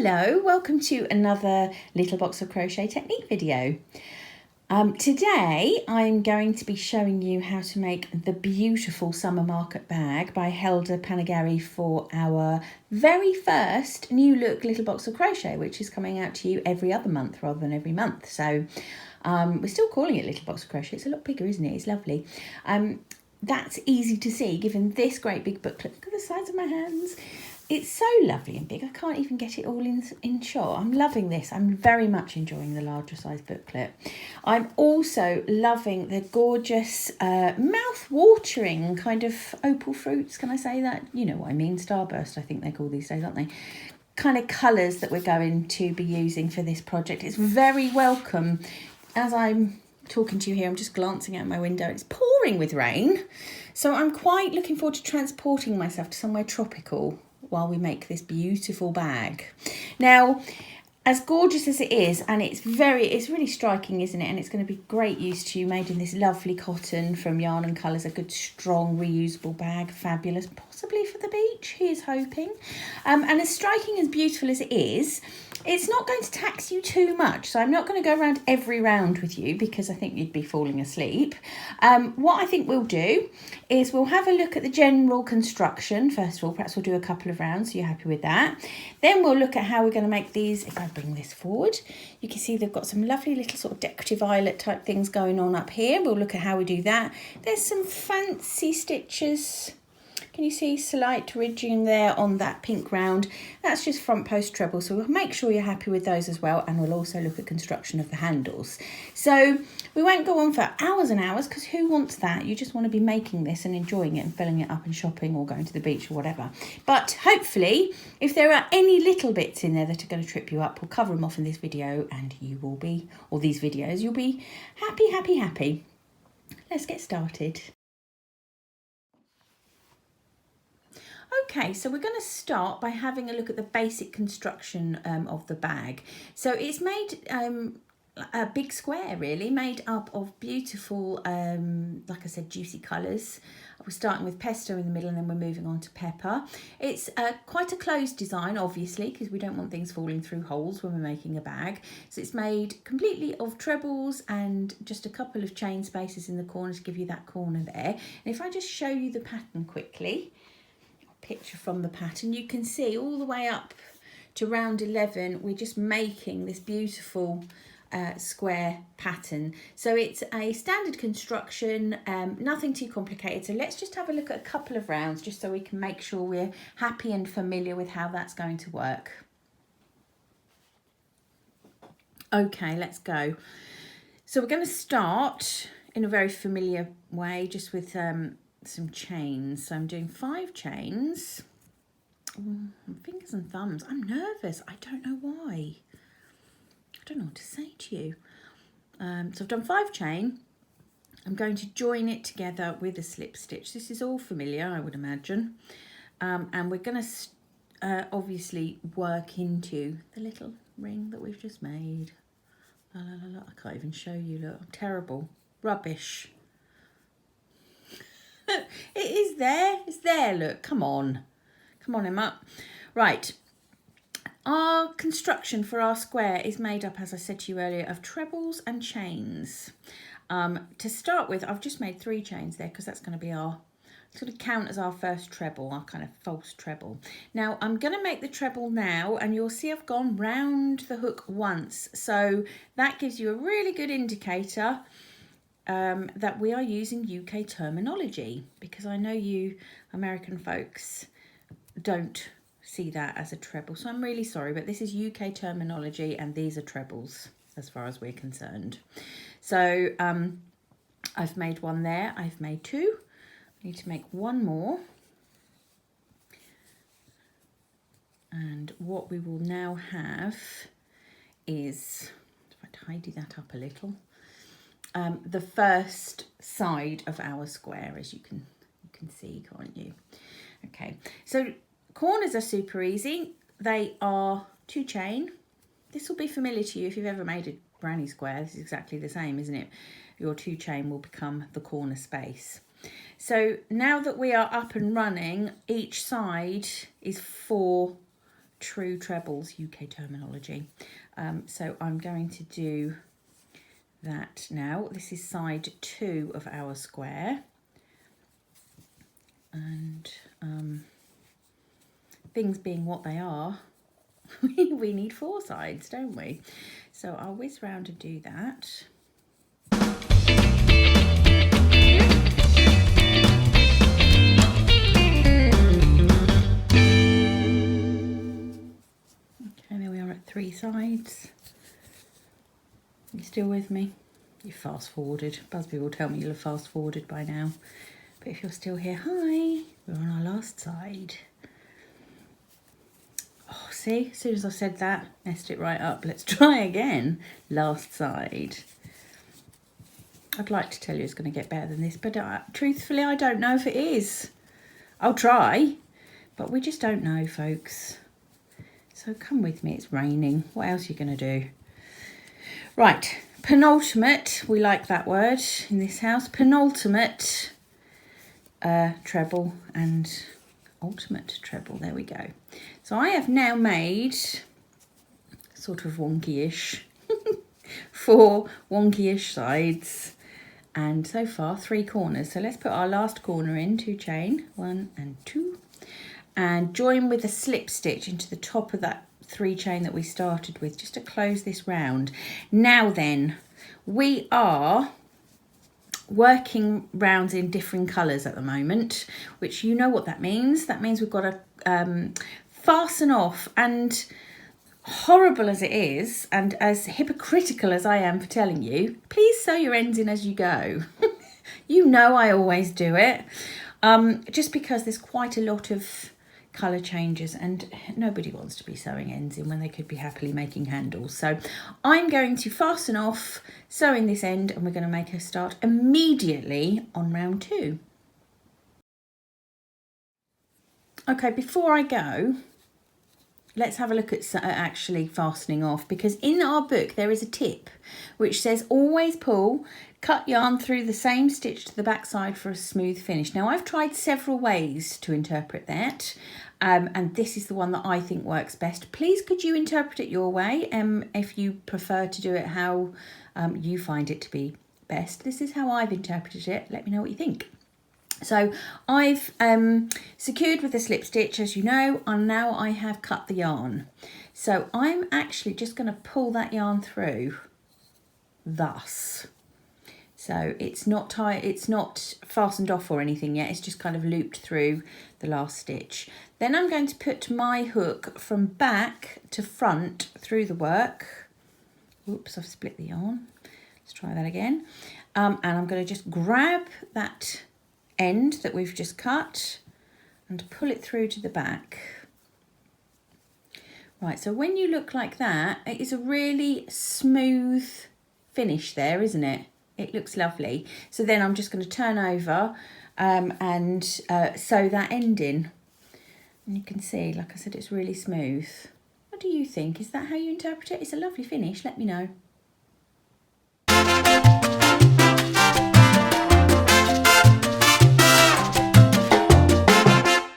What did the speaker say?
Hello, welcome to another Little Box of Crochet Technique video. Today I'm going to be showing you how to make the beautiful summer market bag by Helda Panagary for our very first new look Little Box of Crochet, which is coming out to you every other month rather than every month. So we're still calling it Little Box of Crochet. It's a lot bigger, isn't it? It's lovely. That's easy to see given this great big booklet. Look at the size of my hands. It's so lovely and big. I can't even get it all in shot. I'm loving this. I'm very much enjoying the larger size booklet. I'm also loving the gorgeous mouth-watering kind of opal fruits. Can I say that? You know what I mean. Starburst, I think they're called these days, aren't they? Kind of colours that we're going to be using for this project. It's very welcome. As I'm talking to you here, I'm just glancing out my window. It's pouring with rain. So I'm quite looking forward to transporting myself to somewhere tropical while we make this beautiful bag. Now, as gorgeous as it is, and it's really striking, isn't it? And it's going to be great use to you, made in this lovely cotton from Yarn and Colours, a good strong reusable bag, fabulous, possibly for the beach, here's hoping. And as striking and beautiful as it is, it's not going to tax you too much. So I'm not going to go around every round with you because I think you'd be falling asleep. What I think we'll do is we'll have a look at the general construction. First of all, perhaps we'll do a couple of rounds so you're happy with that. Then we'll look at how we're going to make these. If I bring this forward, you can see they've got some lovely little sort of decorative eyelet type things going on up here. We'll look at how we do that. There's some fancy stitches. Can you see slight ridging there on that pink round? That's just front post treble, so we'll make sure you're happy with those as well, and we'll also look at construction of the handles. So we won't go on for hours and hours because who wants that? You just want to be making this and enjoying it and filling it up and shopping or going to the beach or whatever. But hopefully, if there are any little bits in there that are going to trip you up, we'll cover them off in this video and you will be, or these videos, you'll be happy, happy, happy. Let's get started. Okay, so we're going to start by having a look at the basic construction of the bag. So it's made a big square, really, made up of beautiful, like I said, juicy colours. We're starting with pesto in the middle and then we're moving on to pepper. It's quite a closed design, obviously, because we don't want things falling through holes when we're making a bag. So it's made completely of trebles and just a couple of chain spaces in the corner to give you that corner there. And if I just show you the pattern quickly, picture from the pattern, you can see all the way up to round 11 we're just making this beautiful square pattern. So it's a standard construction, nothing too complicated. So let's just have a look at a couple of rounds just so we can make sure we're happy and familiar with how that's going to work. Okay, let's go. So we're going to start in a very familiar way, just with some chains. So I'm doing 5 chains. Fingers and thumbs. I'm nervous. I don't know why. I don't know what to say to you. So I've done 5 chain. I'm going to join it together with a slip stitch. This is all familiar, I would imagine. And we're going to obviously work into the little ring that we've just made. La, la, la, la. I can't even show you. Look, I'm terrible. Rubbish. It is there. It's there. Look, come on. Come on, Emma. Right. Our construction for our square is made up, as I said to you earlier, of trebles and chains. To start with, I've just made 3 chains there because that's going to be our, sort of count as our first treble, our kind of false treble. Now, I'm going to make the treble now, and you'll see I've gone round the hook once. So that gives you a really good indicator that we are using UK terminology, because I know you American folks don't see that as a treble, so I'm really sorry, but this is UK terminology and these are trebles as far as we're concerned. So I've made 1 there, I've made 2, I need to make 1 more, and what we will now have is, if I tidy that up a little, the first side of our square, as you can see, can't you? Okay, so corners are super easy. They are 2 chain. This will be familiar to you if you've ever made a granny square. This is exactly the same, isn't it? Your 2 chain will become the corner space. So now that we are up and running, each side is 4 true trebles UK terminology. So I'm going to do that now. This is side 2 of our square, and things being what they are, we need 4 sides, don't we? So I'll whiz round and do that. Okay, there we are at 3 sides. You still with me? You fast forwarded. Busby will tell me you'll have fast forwarded by now. But if you're still here, hi, we're on our last side. Oh, see, as soon as I said that, messed it right up. Let's try again. Last side. I'd like to tell you it's going to get better than this, but truthfully, I don't know if it is. I'll try, but we just don't know, folks. So come with me, it's raining. What else are you going to do? Right, penultimate, we like that word in this house. Penultimate treble and ultimate treble, there we go. So I have now made sort of wonky-ish 4 wonky-ish sides, and so far 3 corners. So let's put our last corner in, 2 chain, 1 and 2, and join with a slip stitch into the top of that 3 chain that we started with, just to close this round. Now then, we are working rounds in different colours at the moment, which you know what that means. That means we've got to fasten off, and horrible as it is, and as hypocritical as I am for telling you, please sew your ends in as you go. You know I always do it, just because there's quite a lot of colour changes and nobody wants to be sewing ends in when they could be happily making handles. So I'm going to fasten off, sew in this end, and we're going to make a start immediately on round 2. Okay, before I go, let's have a look at actually fastening off, because in our book there is a tip which says always pull, cut yarn through the same stitch to the back side for a smooth finish. Now I've tried several ways to interpret that, and this is the one that I think works best. Please could you interpret it your way, if you prefer to do it how you find it to be best. This is how I've interpreted it. Let me know what you think. So I've secured with a slip stitch, as you know, and now I have cut the yarn. So I'm actually just going to pull that yarn through thus. So it's not fastened off or anything yet, it's just kind of looped through the last stitch. Then I'm going to put my hook from back to front through the work. Oops, I've split the yarn. Let's try that again. And I'm going to just grab that end that we've just cut and pull it through to the back. Right, so when you look like that, it is a really smooth finish there, isn't it? It looks lovely. So then I'm just going to turn over and sew that end in. And you can see, like I said, it's really smooth. What do you think? Is that how you interpret it? It's a lovely finish. Let me know.